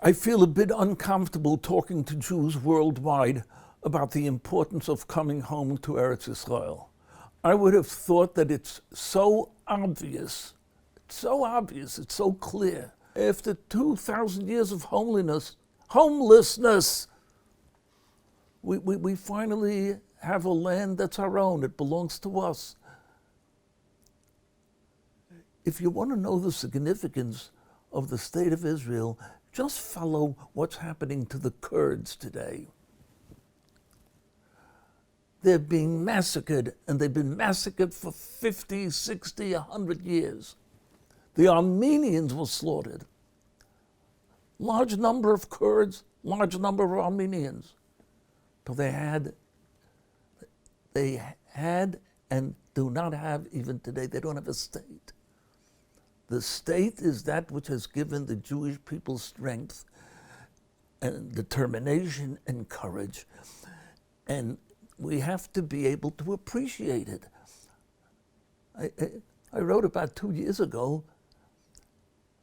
I feel a bit uncomfortable talking to Jews worldwide about the importance of coming home to Eretz Yisrael. I would have thought that it's so obvious, it's so clear. After 2,000 years of homelessness, we finally have a land that's our own. It belongs to us. If you want to know the significance of the state of Israel, just follow what's happening to the Kurds today. They're being massacred, and they've been massacred for 50, 60, 100 years. The Armenians were slaughtered. Large number of Kurds, large number of Armenians. But they had and do not have, even today, they don't have a state. The state is that which has given the Jewish people strength and determination and courage. And we have to be able to appreciate it. I wrote about 2 years ago,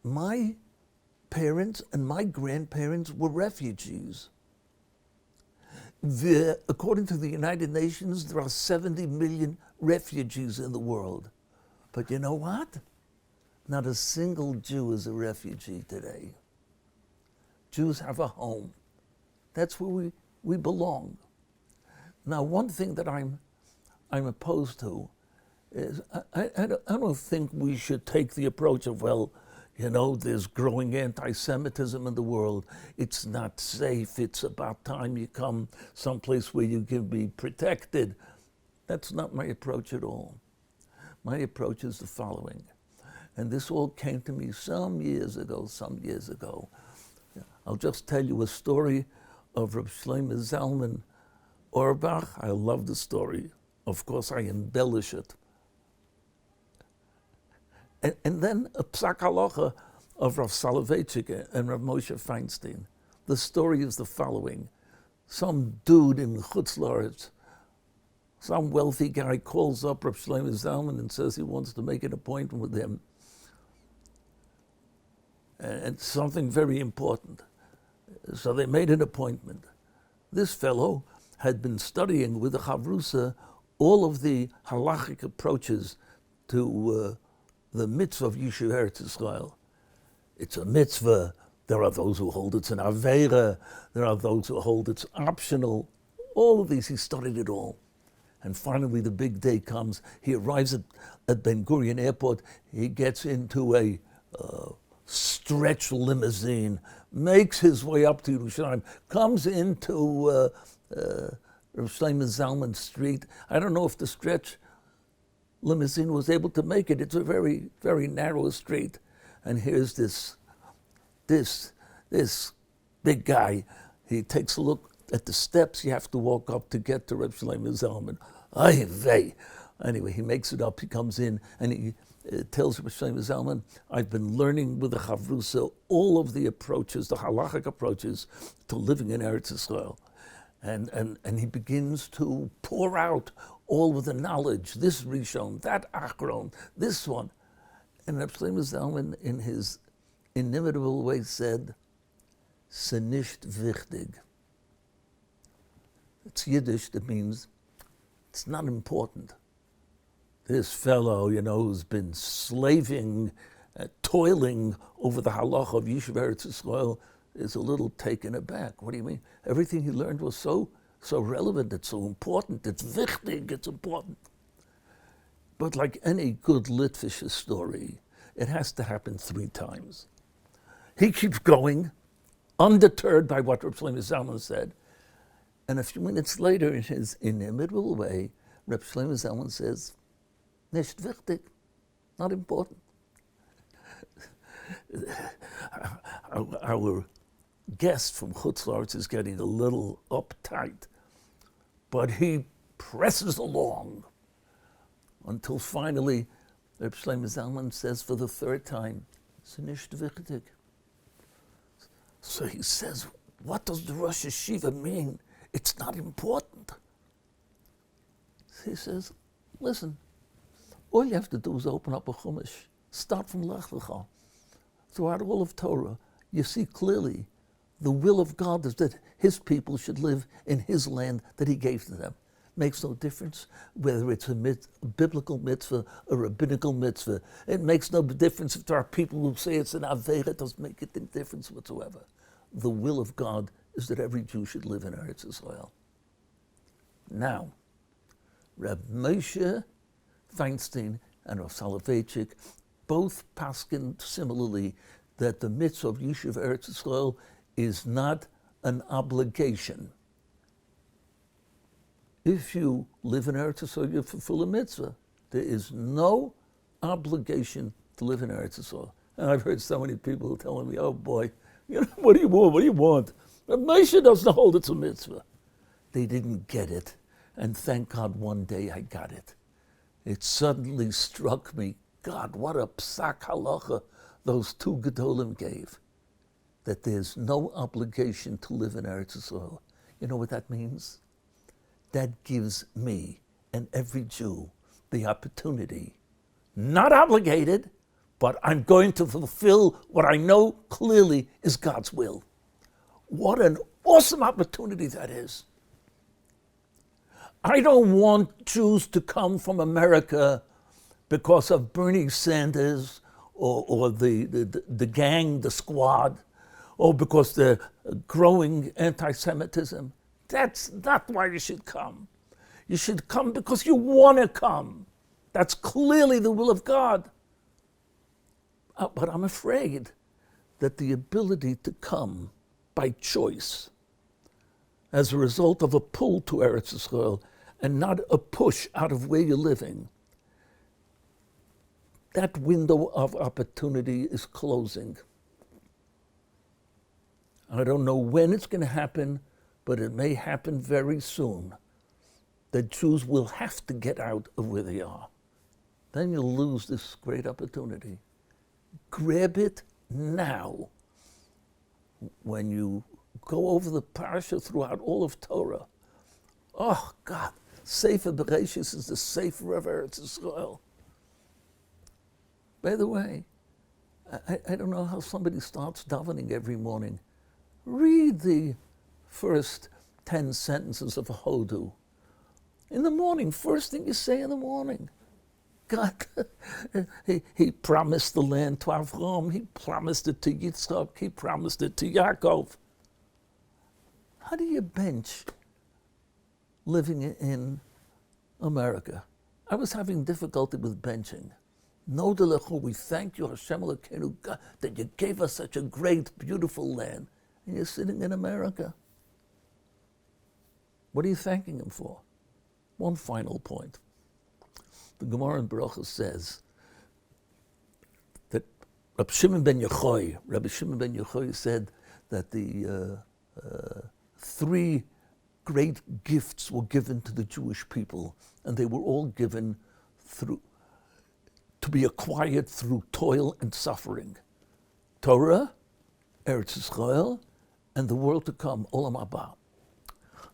my parents and my grandparents were refugees. According to the United Nations, there are 70 million refugees in the world. But you know what? Not a single Jew is a refugee today. Jews have a home. That's where we belong. Now, one thing that I'm opposed to is I don't think we should take the approach of, well, you know, there's growing anti-Semitism in the world. It's not safe. It's about time you come someplace where you can be protected. That's not my approach at all. My approach is the following. And this all came to me some years ago. I'll just tell you a story of Reb Shlomo Zalman Auerbach. I love the story. Of course, I embellish it. And then a psak halacha of Rav Soloveitchik and Rav Moshe Feinstein. The story is the following. Some dude in Chutz La'aretz, some wealthy guy calls up Rav Shlomo Zalman and says he wants to make an appointment with him. And something very important. So they made an appointment. This fellow had been studying with the Chavrusa all of the halachic approaches to the mitzvah of Yishuv Eretz Yisrael. It's a mitzvah. There are those who hold it's an aveira. There are those who hold it's optional. All of these, he studied it all. And finally the big day comes. He arrives at Ben Gurion Airport. He gets into a stretch limousine, makes his way up to Yerushalayim, comes into Rav Shlomo Zalman Street. I don't know if the stretch limousine was able to make it. It's a very, very narrow street. And here's this big guy. He takes a look at the steps you have to walk up to get to Rav Shlomo Zalman. Ay vey. Anyway, he makes it up. He comes in and he tells Rav Shlomo Zalman, I've been learning with the Chavrusa all of the approaches, the halachic approaches to living in Eretz Yisrael. And he begins to pour out all of the knowledge, this Rishon, that Achron, this one. And Rav Shlomo Zalman, in his inimitable way, said, "Se nicht wichtig." It's Yiddish, that means it's not important. This fellow, you know, who's been slaving, toiling over the halacha of Yishuv Eretz Yisrael is a little taken aback. What do you mean? Everything he learned was so relevant, it's so important, it's wichtig, it's important. But like any good Litvish story, it has to happen 3 times. He keeps going, undeterred by what Rav Shlomo Zalman said. And a few minutes later, in his inimitable way, Rav Shlomo Zalman says, nicht wichtig, not important. Our guest from Chutz La'aretz is getting a little uptight, but he presses along until finally Rav Shlomo Zalman says for the 3rd time, "Se nicht wichtig." So he says, what does the Rosh Yeshiva mean? It's not important. He says, listen, all you have to do is open up a Chumash, start from Lech Lecha. Throughout all of Torah, you see clearly The will of God is that his people should live in his land that he gave to them. Makes no difference whether it's a biblical mitzvah, a rabbinical mitzvah. It makes no difference if there are people who say it's an aveira. It doesn't make a difference whatsoever. The will of God is that every Jew should live in Eretz Yisrael. Now, Reb Moshe Feinstein and Rav Soloveitchik both paskin similarly that the mitzvah of Yishuv Eretz Yisrael is not an obligation. If you live in Eretz Yisrael, you fulfill a mitzvah. There is no obligation to live in Eretz Yisrael. And I've heard so many people telling me, oh boy, what do you want? What do you want? But Moshe doesn't hold it's a mitzvah. They didn't get it. And thank God one day I got it. It suddenly struck me, God, what a psak halacha those two gedolim gave. That there's no obligation to live in Eretz Yisrael. You know what that means? That gives me and every Jew the opportunity, not obligated, but I'm going to fulfill what I know clearly is God's will. What an awesome opportunity that is. I don't want Jews to come from America because of Bernie Sanders or the gang, the squad, or because they're growing anti-Semitism. That's not why you should come. You should come because you want to come. That's clearly the will of God. But I'm afraid that the ability to come by choice as a result of a pull to Eretz Yisrael and not a push out of where you're living, that window of opportunity is closing. I don't know when it's going to happen, but it may happen very soon, that Jews will have to get out of where they are. Then you'll lose this great opportunity. Grab it now. When you go over the parasha throughout all of Torah, oh God, Sefer Bereshis is the Sefer of Eretz Yisrael. By the way, I don't know how somebody starts davening every morning. Read the first 10 sentences of a Hodu. In the morning, first thing you say in the morning. God, he promised the land to Avram, he promised it to Yitzchak, he promised it to Yaakov. How do you bench living in America? I was having difficulty with benching. Nodelechu, we thank you, Hashem Elokeinu, God, that you gave us such a great, beautiful land. And you're sitting in America. What are you thanking him for? One final point. The Gemara in Baruch says that Rabbi Shimon ben Yochai said that the three great gifts were given to the Jewish people, and they were all given to be acquired through toil and suffering. Torah, Eretz Yisrael, and the world to come, Olam Haba.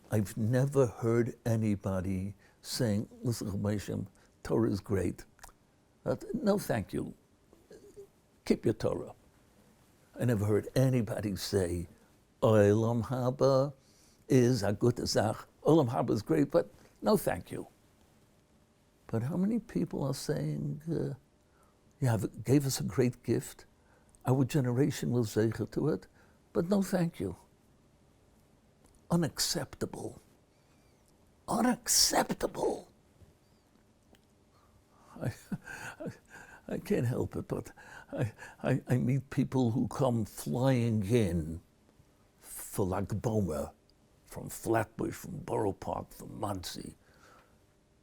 I've never heard anybody saying, listen, Moshe, Torah is great. No, thank you. Keep your Torah. I never heard anybody say, Olam Haba is a good zach. Olam Haba is great, but no, thank you. But how many people are saying, you gave us a great gift, our generation will zeicher to it, but no, thank you. Unacceptable. Unacceptable. I can't help it, but I meet people who come flying in for Lag Bomer, from Flatbush, from Borough Park, from Monsey.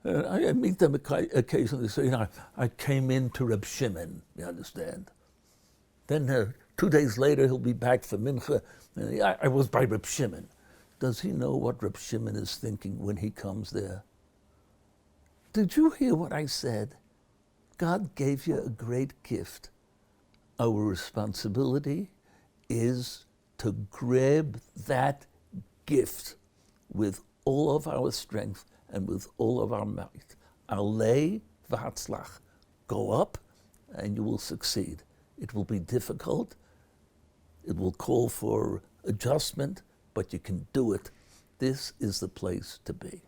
I meet them occasionally. They say, I came in to Reb Shimon, you understand? Then 2 days later, he'll be back for Mincha. I was by Reb Shimon. Does he know what Reb Shimon is thinking when he comes there? Did you hear what I said? God gave you a great gift. Our responsibility is to grab that gift with all of our strength and with all of our might. Alei v'hatzlach. Go up and you will succeed. It will be difficult. It will call for adjustment, but you can do it. This is the place to be.